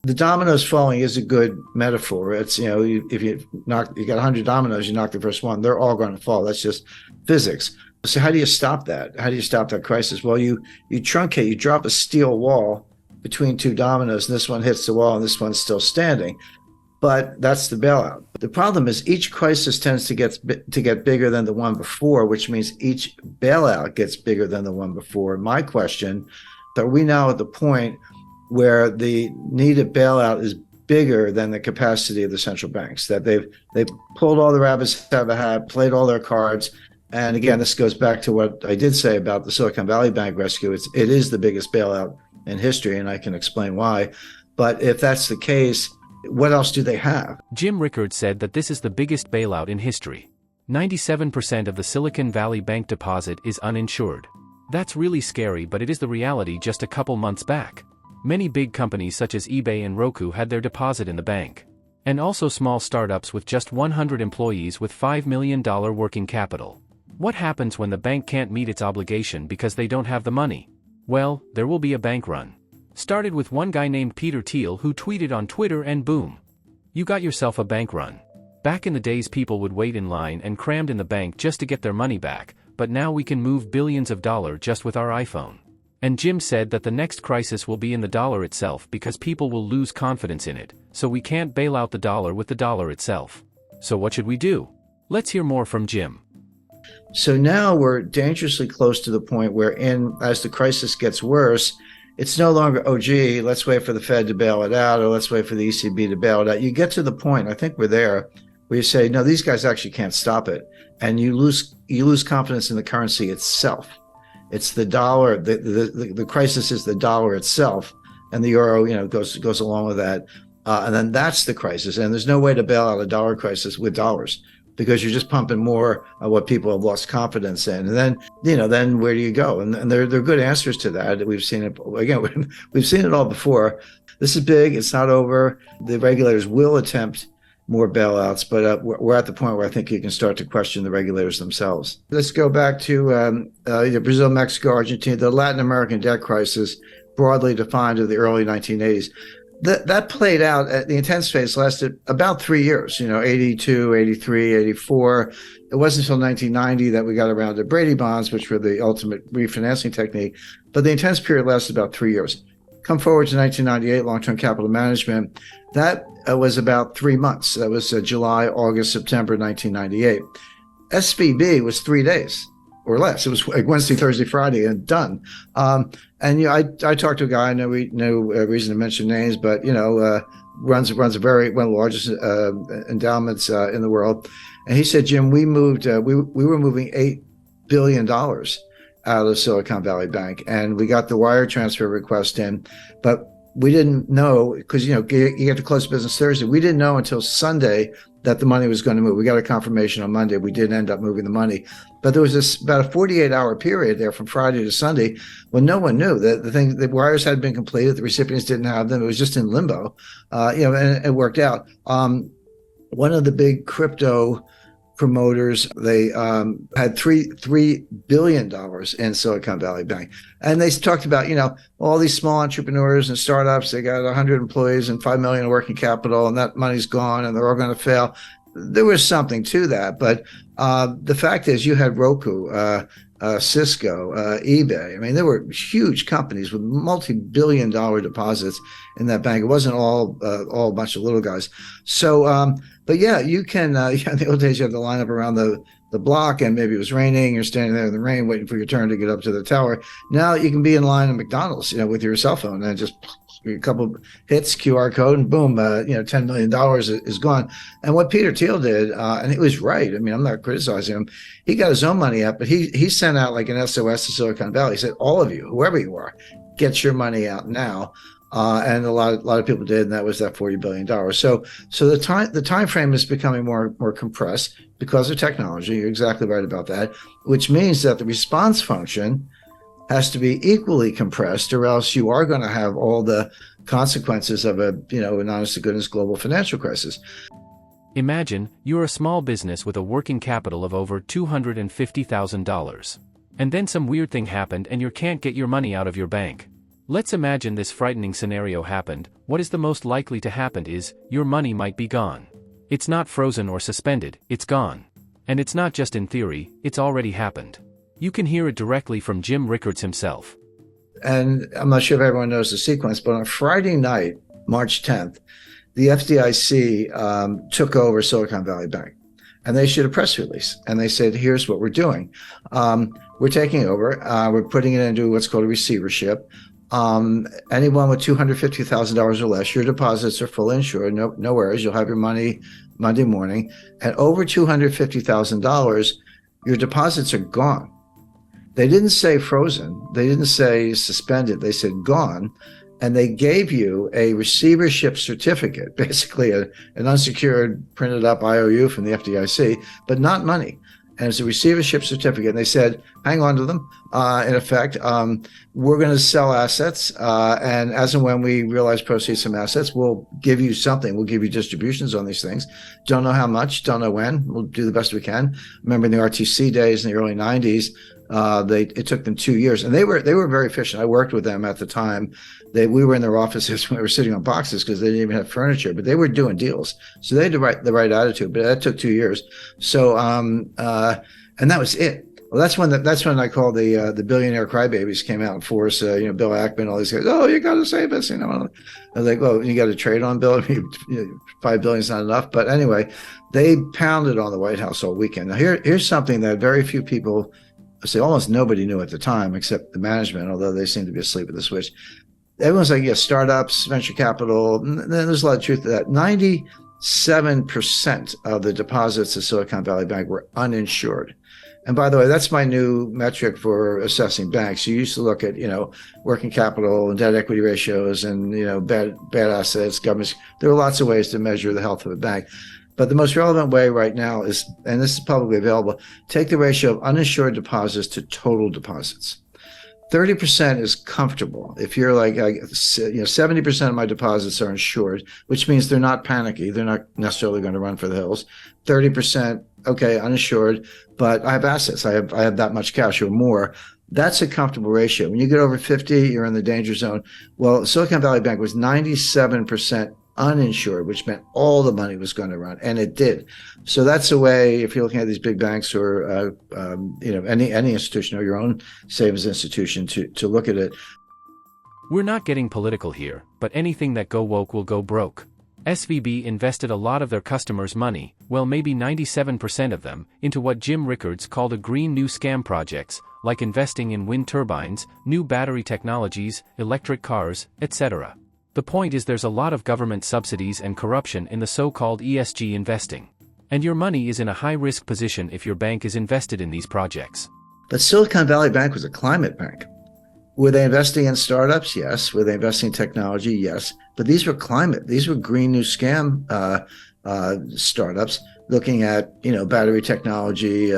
the dominoes falling is a good metaphor. It's, if you got 100 dominoes, you knock the first one, they're all going to fall. That's just physics. So how do you stop that? How do you stop that crisis? Well, you truncate, you drop a steel wall between two dominoes, and this one hits the wall and this one's still standing. But that's the bailout. The problem is each crisis tends to get bigger than the one before, which means each bailout gets bigger than the one before. My question, are we now at the point where the needed bailout is bigger than the capacity of the central banks, that they've pulled all the rabbits out of a hat, played all their cards? And again, this goes back to what I did say about the Silicon Valley Bank rescue. It is the biggest bailout in history, and I can explain why. But if that's the case, what else do they have? Jim Rickards said that this is the biggest bailout in history. 97% of the Silicon Valley Bank deposit is uninsured. That's really scary, but it is the reality just a couple months back. Many big companies such as eBay and Roku had their deposit in the bank. And also small startups with just 100 employees with $5 million working capital. What happens when the bank can't meet its obligation because they don't have the money? Well, there will be a bank run. Started with one guy named Peter Thiel who tweeted on Twitter, and boom. You got yourself a bank run. Back in the days, people would wait in line and crammed in the bank just to get their money back, but now we can move billions of dollars just with our iPhone. And Jim said that the next crisis will be in the dollar itself because people will lose confidence in it, so we can't bail out the dollar with the dollar itself. So what should we do? Let's hear more from Jim. So now we're dangerously close to the point where, as the crisis gets worse, it's no longer, oh, gee, let's wait for the Fed to bail it out, or let's wait for the ECB to bail it out. You get to the point, I think we're there, where you say, no, these guys actually can't stop it. And you lose confidence in the currency itself. It's the dollar. The crisis is the dollar itself, and the euro, goes along with that. And then that's the crisis. And there's no way to bail out a dollar crisis with dollars, because you're just pumping more of what people have lost confidence in. And then, then where do you go? And there are good answers to that. We've seen it again. We've seen it all before. This is big. It's not over. The regulators will attempt more bailouts, but we're at the point where I think you can start to question the regulators themselves. Let's go back to Brazil, Mexico, Argentina, the Latin American debt crisis, broadly defined of the early 1980s. That played out, the intense phase lasted about 3 years, 82, 83, 84. It wasn't until 1990 that we got around to Brady bonds, which were the ultimate refinancing technique. But the intense period lasted about 3 years. Come forward to 1998, long-term capital management. That was about 3 months. That was July, August, September 1998. SVB was 3 days or less. It was like Wednesday, Thursday, Friday, and done. And I talked to a guy. I know no reason to mention names, but runs one of the largest endowments in the world. And he said, Jim, we moved. We were moving $8 billion out of Silicon Valley Bank, and we got the wire transfer request in, but we didn't know, because you get to close business Thursday. We didn't know until Sunday that the money was going to move. We got a confirmation on Monday. We didn't end up moving the money, but there was about a 48-hour period there from Friday to Sunday when no one knew that the wires had been completed. The recipients didn't have them. It was just in limbo, and it worked out. One of the big crypto promoters, they had $3 billion in Silicon Valley Bank. And they talked about, all these small entrepreneurs and startups, they got 100 employees and $5 million in working capital, and that money's gone and they're all going to fail. There was something to that. But the fact is, you had Roku, Cisco, eBay. I mean, there were huge companies with multi-billion-dollar deposits in that bank. It wasn't all a bunch of little guys. So, but yeah, you can. In the old days, you had to line up around the block, and maybe it was raining. You're standing there in the rain, waiting for your turn to get up to the tower. Now you can be in line at McDonald's, with your cell phone, and just a couple hits, QR code, and boom, $10 million is gone. And what Peter Thiel did, and he was right. I mean, I'm not criticizing him. He got his own money up, but he sent out like an SOS to Silicon Valley. He said, all of you, whoever you are, get your money out now. And a lot of people did, and that was that $40 billion. So the time frame is becoming more compressed because of technology. You're exactly right about that, which means that the response function has to be equally compressed, or else you are going to have all the consequences of an honest to goodness global financial crisis. Imagine you're a small business with a working capital of over $250,000. And then some weird thing happened and you can't get your money out of your bank. Let's imagine this frightening scenario happened. What is the most likely to happen is, your money might be gone. It's not frozen or suspended, it's gone. And it's not just in theory, it's already happened. You can hear it directly from Jim Rickards himself. And I'm not sure if everyone knows the sequence, but on Friday night, March 10th, the FDIC took over Silicon Valley Bank. And they issued a press release. And they said, here's what we're doing. We're taking over. We're putting it into what's called a receivership. Anyone with $250,000 or less, your deposits are fully insured. No worries. You'll have your money Monday morning. And over $250,000, your deposits are gone. They didn't say frozen. They didn't say suspended. They said gone. And they gave you a receivership certificate, basically an unsecured printed up IOU from the FDIC, but not money. And it's a receivership certificate. And they said, hang on to them. In effect, we're going to sell assets. And as and when we realize proceeds from assets, we'll give you something. We'll give you distributions on these things. Don't know how much, don't know when. We'll do the best we can. Remember in the RTC days in the early 90s, it took them 2 years, and they were very efficient. I worked with them at the time. We were in their offices when we were sitting on boxes because they didn't even have furniture, but they were doing deals. So they had the right attitude, but that took 2 years. So and that was it. Well, that's when I called the billionaire crybabies came out in force. Bill Ackman, all these guys. Oh, you got to save us. I was like, well, you got to trade on Bill. $5 billion is not enough. But anyway, they pounded on the White House all weekend. Now here's something that very few people. Say almost nobody knew at the time except the management, although they seemed to be asleep at the switch. Everyone's like, startups, venture capital. There's a lot of truth to that. 97% of the deposits of Silicon Valley Bank were uninsured. And by the way, that's my new metric for assessing banks. You used to look at, working capital and debt equity ratios and, bad assets, governments. There are lots of ways to measure the health of a bank. But the most relevant way right now is, and this is publicly available, take the ratio of uninsured deposits to total deposits. 30% is comfortable. If you're like, 70% of my deposits are insured, which means they're not panicky. They're not necessarily going to run for the hills. 30%, okay, uninsured, but I have assets. I have that much cash or more. That's a comfortable ratio. When you get over 50, you're in the danger zone. Well, Silicon Valley Bank was 97% uninsured, which meant all the money was going to run, and it did. So that's a way, if you're looking at these big banks or any institution or your own savings institution, to look at it. We're not getting political here, but anything that go woke will go broke. SVB invested a lot of their customers' money, well maybe 97% of them, into what Jim Rickards called a green new scam projects, like investing in wind turbines, new battery technologies, electric cars, etc. The point is there's a lot of government subsidies and corruption in the so-called ESG investing. And your money is in a high-risk position if your bank is invested in these projects. But Silicon Valley Bank was a climate bank. Were they investing in startups? Yes. Were they investing in technology? Yes. But these were climate. These were green new scam startups looking at, battery technology,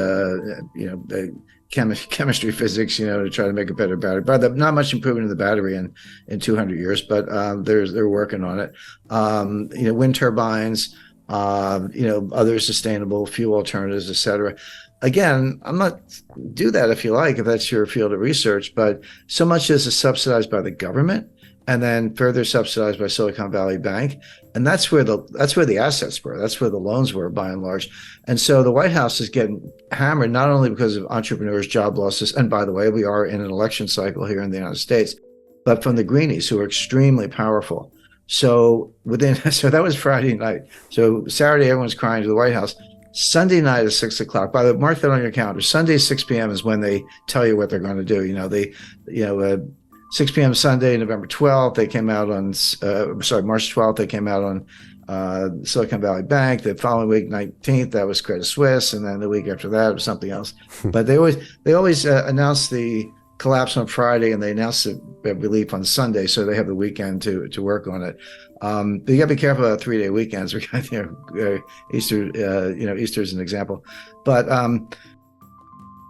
chemistry, physics, to try to make a better battery. But not much improvement in the battery in 200 years, but they're working on it. Wind turbines, other sustainable fuel alternatives, et cetera. Again, I'm not do that if you like, if that's your field of research, but so much as is subsidized by the government and then further subsidized by Silicon Valley Bank. And that's where the assets were. That's where the loans were by and large. And so the White House is getting hammered, not only because of entrepreneurs, job losses. And by the way, we are in an election cycle here in the United States, but from the greenies who are extremely powerful. So that was Friday night. So Saturday, everyone's crying to the White House. Sunday night at 6 o'clock. By the way, mark that on your calendar. Sunday, 6 p.m. is when they tell you what they're going to do. 6 p.m. Sunday, November 12th, they came out on, March 12th, they came out on Silicon Valley Bank. The following week, 19th, that was Credit Suisse. And then the week after that, it was something else. But they always announce the collapse on Friday and they announce the relief on Sunday. So they have the weekend to work on it. But you got to be careful about 3-day weekends. Easter, Easter is an example. But